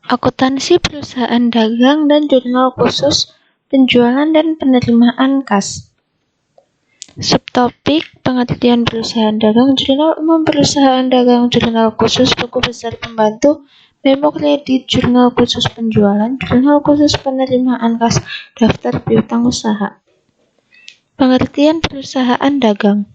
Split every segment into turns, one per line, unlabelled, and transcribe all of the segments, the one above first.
Akuntansi perusahaan dagang dan jurnal khusus penjualan dan penerimaan kas. Subtopik pengertian perusahaan dagang, jurnal umum perusahaan dagang, jurnal khusus buku besar pembantu, memo kredit, jurnal khusus penjualan, jurnal khusus penerimaan kas, daftar piutang usaha. Pengertian perusahaan dagang.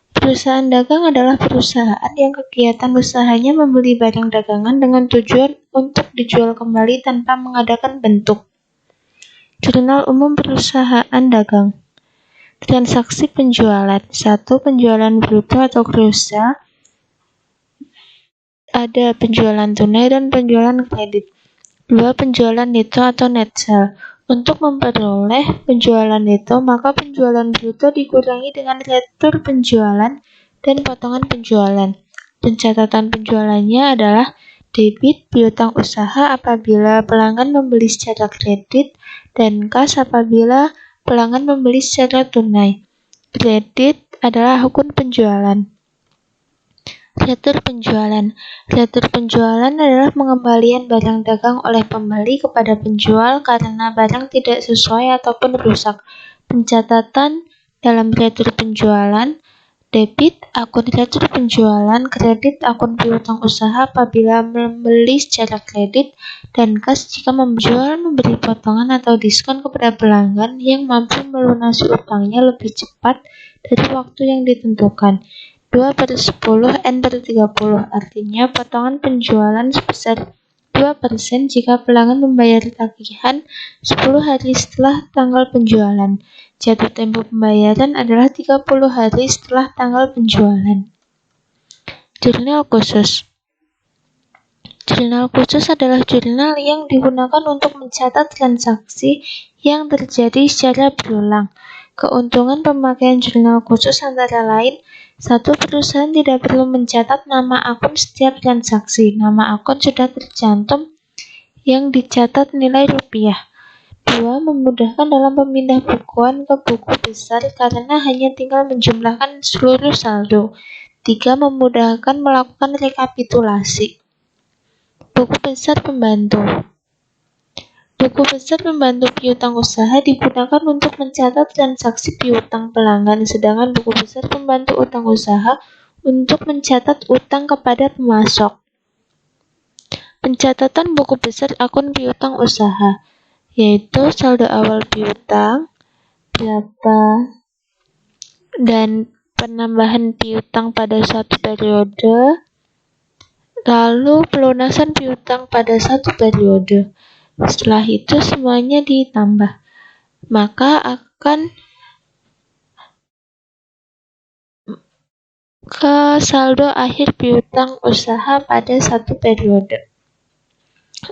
Perusahaan dagang adalah perusahaan yang kegiatan usahanya membeli barang dagangan dengan tujuan untuk dijual kembali tanpa mengadakan bentuk. Jurnal umum perusahaan dagang. Transaksi penjualan. 1. Penjualan bruto atau gross sale. Ada penjualan tunai dan penjualan kredit. 2. Penjualan neto atau net sale. Untuk memperoleh penjualan neto, maka penjualan bruto dikurangi dengan retur penjualan dan potongan penjualan. Pencatatan penjualannya adalah debit piutang usaha apabila pelanggan membeli secara kredit dan kas apabila pelanggan membeli secara tunai. Kredit adalah akun penjualan. Retur penjualan. Retur penjualan adalah pengembalian barang dagang oleh pembeli kepada penjual karena barang tidak sesuai ataupun rusak. Pencatatan dalam retur penjualan. Debit akun retur penjualan, kredit akun piutang usaha apabila membeli secara kredit, dan kas jika menjual memberi potongan atau diskon kepada pelanggan yang mampu melunasi utangnya lebih cepat dari waktu yang ditentukan. 2/10 N/30 artinya potongan penjualan sebesar 2% jika pelanggan membayar tagihan 10 hari setelah tanggal penjualan. Jatuh tempo pembayaran adalah 30 hari setelah tanggal penjualan. Jurnal khusus. Jurnal khusus adalah jurnal yang digunakan untuk mencatat transaksi yang terjadi secara berulang. Keuntungan pemakaian jurnal khusus antara lain: 1. Perusahaan tidak perlu mencatat nama akun setiap transaksi. Nama akun sudah tercantum yang dicatat nilai rupiah. 2. Memudahkan dalam pemindah bukuan ke buku besar karena hanya tinggal menjumlahkan seluruh saldo. 3. Memudahkan melakukan rekapitulasi. Buku besar pembantu. Buku besar pembantu piutang usaha digunakan untuk mencatat transaksi piutang pelanggan, sedangkan buku besar pembantu utang usaha untuk mencatat utang kepada pemasok. Pencatatan buku besar akun piutang usaha, yaitu saldo awal piutang, berapa, dan penambahan piutang pada suatu periode, lalu pelunasan piutang pada satu periode. Setelah itu semuanya ditambah, maka akan ke saldo akhir piutang usaha pada satu periode.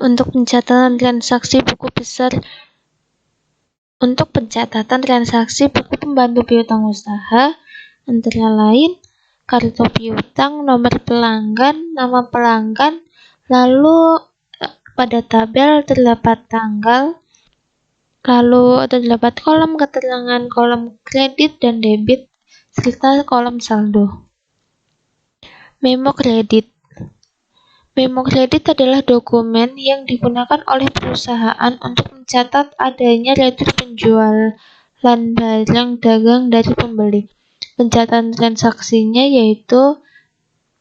Untuk pencatatan transaksi buku pembantu piutang usaha antara lain kartu piutang, nomor pelanggan, nama pelanggan, lalu pada tabel terdapat tanggal, lalu terdapat kolom keterangan, kolom kredit dan debit, serta kolom saldo. Memo kredit. Memo kredit adalah dokumen yang digunakan oleh perusahaan untuk mencatat adanya retur penjualan barang dagang dari pembeli. Pencatatan transaksinya yaitu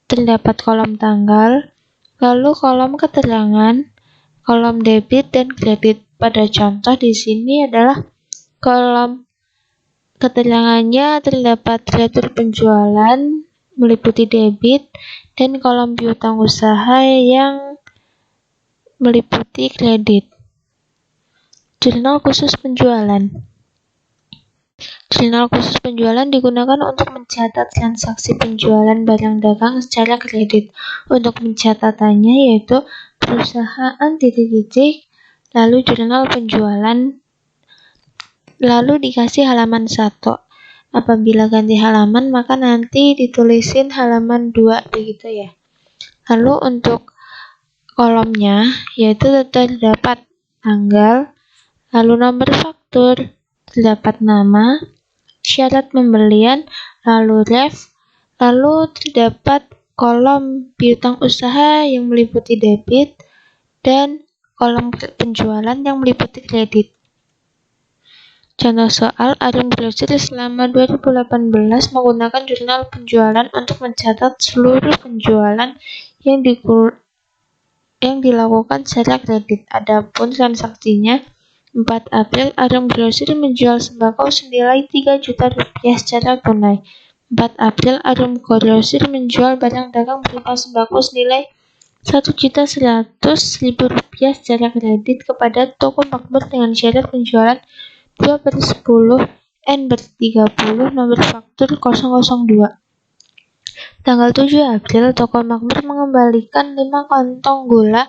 terdapat kolom tanggal, lalu kolom keterangan, kolom debit dan kredit. Pada contoh di sini adalah kolom keterangannya terdapat retur penjualan meliputi debit dan kolom piutang usaha yang meliputi kredit. Jurnal khusus penjualan. Jurnal khusus penjualan digunakan untuk mencatat transaksi penjualan barang dagang secara kredit. Untuk pencatatannya yaitu perusahaan lalu jurnal penjualan, lalu dikasih halaman 1. Apabila ganti halaman maka nanti ditulisin halaman 2 begitu ya. Lalu untuk kolomnya yaitu terdapat tanggal, lalu nomor faktur, terdapat nama, syarat pembelian, lalu ref, lalu terdapat kolom piutang usaha yang meliputi debit dan kolom penjualan yang meliputi kredit. Contoh soal, Arum Grosir selama 2018 menggunakan jurnal penjualan untuk mencatat seluruh penjualan yang dilakukan secara kredit. Adapun transaksinya, 4 April Arum Grosir menjual sembako senilai 3 juta rupiah secara tunai. 4 April Arum Grosir menjual barang dagang berupa sembako senilai 1.100.000 rupiah secara kredit kepada toko makmur dengan syarat penjualan 2/10 N/30 nomor faktur 002. Tanggal 7 April, toko makmur mengembalikan 5 kantong gula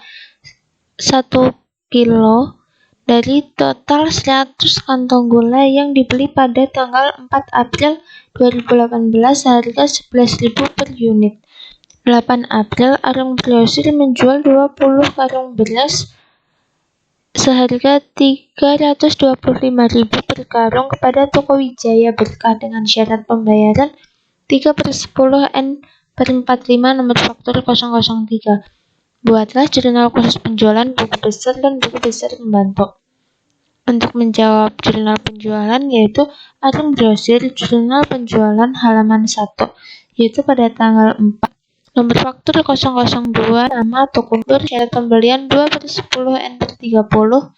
1 kilo dari total 100 kantong gula yang dibeli pada tanggal 4 April 2018 seharga 11.000 per unit. 8 April, Arum Grosir menjual 20 karung beras seharga 325.000 per karung kepada toko Wijaya Berkah dengan syarat pembayaran 3/10 N/45 nomor faktur 003. Buatlah jurnal khusus penjualan, buku besar, dan buku besar pembantu. Untuk menjawab jurnal penjualan, yaitu Arum Grosir jurnal penjualan halaman 1, yaitu pada tanggal 4. Nomor faktur 002, nama toko makmur, syarat pembelian 2/10 N/30,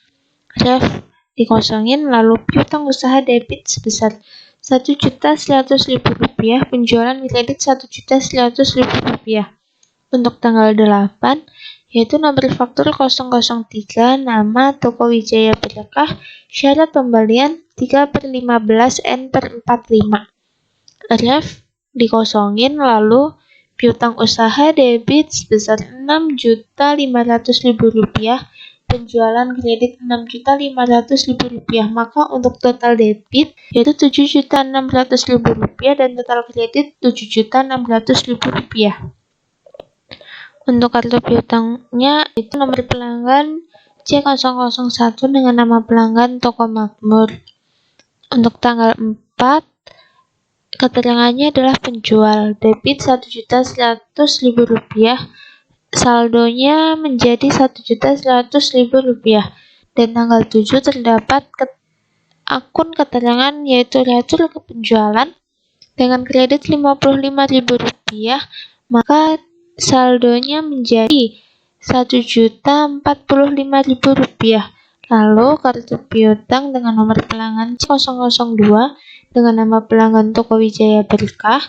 ref dikosongin, lalu piutang usaha debit sebesar 1.100.000 rupiah, penjualan kredit 1.100.000 rupiah. Untuk tanggal 8, yaitu nomor faktur 003, nama toko Wijaya Berkah, syarat pembelian 3/15 N/45, ref dikosongin, lalu piutang usaha debit sebesar 6.500.000 rupiah, penjualan kredit 6.500.000 rupiah. Maka untuk total debit yaitu 7.600.000 rupiah dan total kredit 7.600.000 rupiah. Untuk kartu piutangnya itu nomor pelanggan C001 dengan nama pelanggan toko makmur. Untuk tanggal 4, keterangannya adalah penjual, debit 1.100.000 rupiah, saldonya menjadi 1.100.000 rupiah, dan tanggal 7 terdapat akun keterangan yaitu retur ke penjualan dengan kredit 55.000 rupiah, maka saldonya menjadi 1.045.000 rupiah. Lalu kartu piutang dengan nomor pelanggan C002 dengan nama pelanggan toko Wijaya Berkah,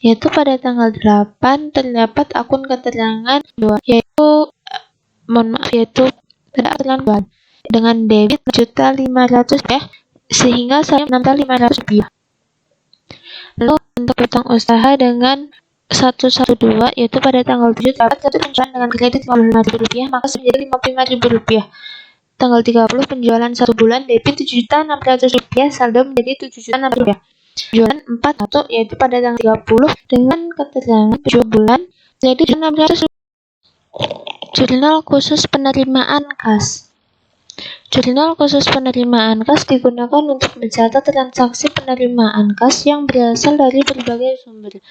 yaitu pada tanggal 8 terdapat akun keterangan yaitu keterangan dengan debit 1.500 rupiah sehingga saya menambah 500 rupiah. Lalu untuk piutang usaha dengan 112 yaitu pada tanggal 7 terdapat satu penjualan dengan kredit 55.000 rupiah, maka menjadi 55.000 rupiah. Tanggal 30 penjualan 1 bulan, debit 7.600 rupiah, saldo menjadi 7.600 rupiah. Penjualan 4 yaitu pada tanggal 30 dengan keterangan penjualan bulan, kredit 600 rupiah. Jurnal khusus penerimaan kas. Jurnal khusus penerimaan kas digunakan untuk mencatat transaksi penerimaan kas yang berasal dari berbagai sumber.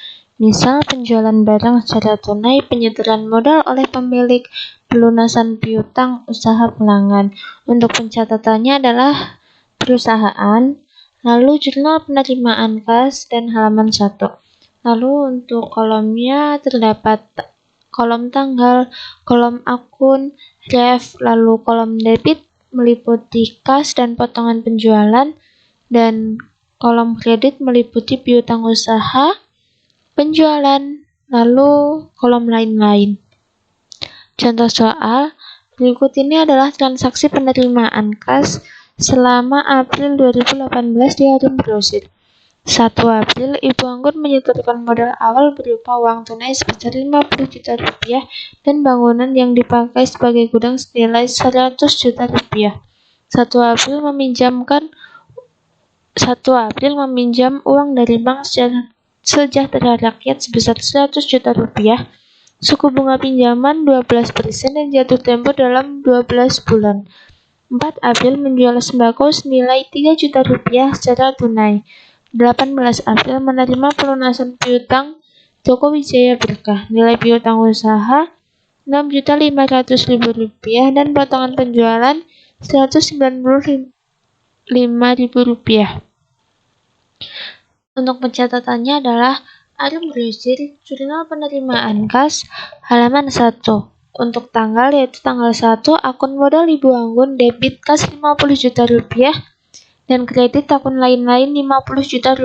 Misal penjualan barang secara tunai, penyetoran modal oleh pemilik, pelunasan piutang usaha pelanggan. Untuk pencatatannya adalah perusahaan, lalu jurnal penerimaan kas dan halaman 1. Lalu untuk kolomnya terdapat kolom tanggal, kolom akun, ref, lalu kolom debit meliputi kas dan potongan penjualan, dan kolom kredit meliputi piutang usaha, penjualan, lalu kolom lain-lain. Contoh soal, berikut ini adalah transaksi penerimaan kas selama April 2018 di Arum Grosir. 1 April, Ibu Anggun menyetorkan modal awal berupa uang tunai sebesar 50 juta rupiah dan bangunan yang dipakai sebagai gudang senilai 100 juta rupiah. 1 April meminjam uang dari Bank Sejahtera Rakyat sebesar 100 juta rupiah. Suku bunga pinjaman 12% dan jatuh tempo dalam 12 bulan. 4 April menjual sembako senilai 3 juta rupiah secara tunai. 18 April menerima pelunasan piutang toko Wijaya Berkah. Nilai piutang usaha Rp6.500.000 dan potongan penjualan Rp195.000. Untuk pencatatannya adalah Arum Grosir, Jurnal Penerimaan Kas, halaman 1. Untuk tanggal yaitu tanggal 1, akun modal Ibu Anggun debit kas Rp50 juta dan kredit akun lain-lain Rp50 juta.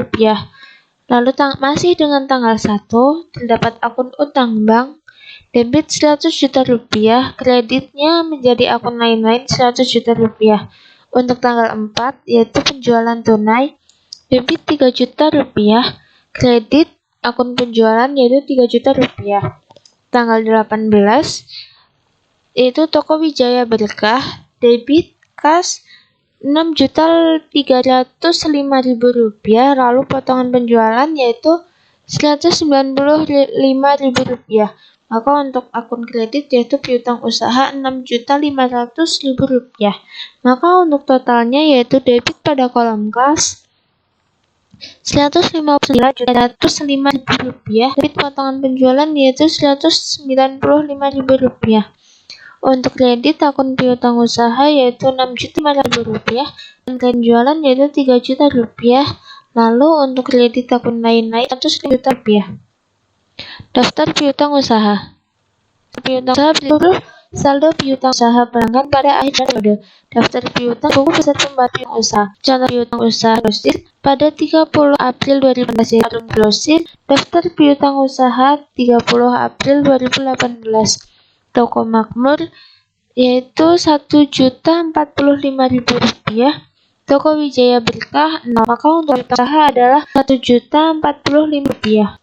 Lalu masih dengan tanggal 1, terdapat akun utang bank debit Rp100 juta, kreditnya menjadi akun lain-lain Rp100 juta. Untuk tanggal 4 yaitu penjualan tunai debit Rp3 juta, kredit akun penjualan yaitu Rp3 juta. Tanggal 18 yaitu Toko Wijaya Berkah debit kas Rp6.305.000, lalu potongan penjualan yaitu Rp195.000. Maka untuk akun kredit yaitu piutang usaha Rp6.500.000. Maka untuk totalnya yaitu debit pada kolom kas Rp159.105.000, debit potongan penjualan yaitu Rp195.000. Untuk kredit akun piutang usaha yaitu Rp6.500.000 dan penjualan yaitu Rp3 juta. Lalu untuk kredit akun lain-lain Rp100 juta. Daftar piutang usaha. Piutang usaha saldo piutang usaha pelanggan pada akhir periode. Daftar piutang buku pusat pembayaran piutang usaha. Contoh piutang usaha Grosir pada 30 April 2018. Arum Grosir, daftar piutang usaha 30 April 2018. Toko Makmur yaitu Rp1.045.000. Toko Wijaya Berkah 0. Maka untuk piutang usaha adalah Rp1.045.000.